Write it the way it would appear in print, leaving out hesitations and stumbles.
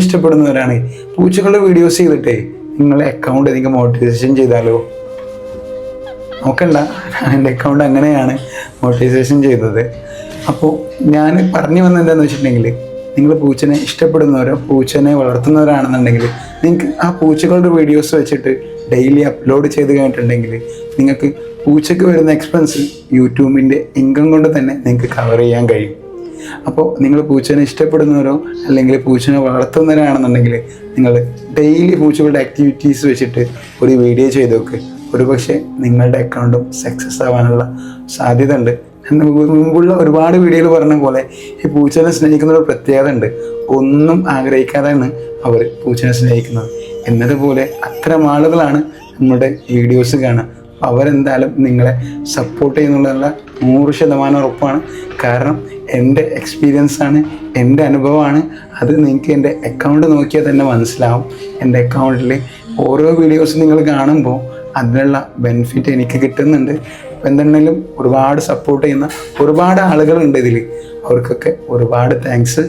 ഇഷ്ടപ്പെടുന്നവരാണ് പൂച്ചകളുടെ videos ചെയ്തിട്ടേ നിങ്ങളെ account എനിക്ക് മോണിറ്റൈസേഷൻ ചെയ്താലോ? നോക്കണ്ട, എൻ്റെ അക്കൗണ്ട് അങ്ങനെയാണ് മോണിറ്റൈസേഷൻ ചെയ്തത്. അപ്പോൾ ഞാൻ പറഞ്ഞു വന്നത് എന്താണെന്ന് വെച്ചിട്ടുണ്ടെങ്കിൽ, നിങ്ങൾ പൂച്ചനെ ഇഷ്ടപ്പെടുന്നവരോ പൂച്ചനെ വളർത്തുന്നവരാണെന്നുണ്ടെങ്കിൽ നിങ്ങൾക്ക് ആ പൂച്ചകളുടെ വീഡിയോസ് വെച്ചിട്ട് ഡെയിലി അപ്ലോഡ് ചെയ്ത് കഴിഞ്ഞിട്ടുണ്ടെങ്കിൽ നിങ്ങൾക്ക് പൂച്ചയ്ക്ക് വരുന്ന എക്സ്പെൻസ് യൂട്യൂബിൻ്റെ ഇൻകം കൊണ്ട് തന്നെ നിങ്ങൾക്ക് കവർ ചെയ്യാൻ കഴിയും. അപ്പോൾ നിങ്ങൾ പൂച്ചനെ ഇഷ്ടപ്പെടുന്നവരോ അല്ലെങ്കിൽ പൂച്ചനെ വളർത്തുന്നവരാണെന്നുണ്ടെങ്കിൽ നിങ്ങൾ ഡെയിലി പൂച്ചകളുടെ ആക്ടിവിറ്റീസ് വെച്ചിട്ട് ഒരു വീഡിയോ ചെയ്ത് നോക്ക്. ഒരുപക്ഷെ നിങ്ങളുടെ അക്കൗണ്ടും സക്സസ് ആവാനുള്ള സാധ്യത ഉണ്ട്. മുമ്പുള്ള ഒരുപാട് വീഡിയോയിൽ പറഞ്ഞ പോലെ ഈ പൂച്ചനെ സ്നേഹിക്കുന്ന ഒരു പ്രത്യേകത ഉണ്ട്. ഒന്നും ആഗ്രഹിക്കാതെയാണ് അവർ പൂച്ചനെ സ്നേഹിക്കുന്നത്. എന്നതുപോലെ അത്തരം ആളുകളാണ് നമ്മുടെ വീഡിയോസ് കാണുക. അവരെന്തായാലും നിങ്ങളെ സപ്പോർട്ട് ചെയ്യുന്നുള്ള 100% ഉറപ്പാണ്. കാരണം എൻ്റെ എക്സ്പീരിയൻസാണ്, എൻ്റെ അനുഭവമാണ്. അത് നിങ്ങൾക്ക് എൻ്റെ അക്കൗണ്ട് നോക്കിയാൽ തന്നെ മനസ്സിലാവും. എൻ്റെ അക്കൗണ്ടിൽ ഓരോ വീഡിയോസ് നിങ്ങൾ കാണുമ്പോൾ അതിനുള്ള ബെനിഫിറ്റ് എനിക്ക് കിട്ടുന്നുണ്ട്. അപ്പോൾ എന്തെങ്കിലും ഒരുപാട് സപ്പോർട്ട് ചെയ്യുന്ന ഒരുപാട് ആളുകളുണ്ട് ഇതിൽ. അവർക്കൊക്കെ ഒരുപാട് താങ്ക്സ്.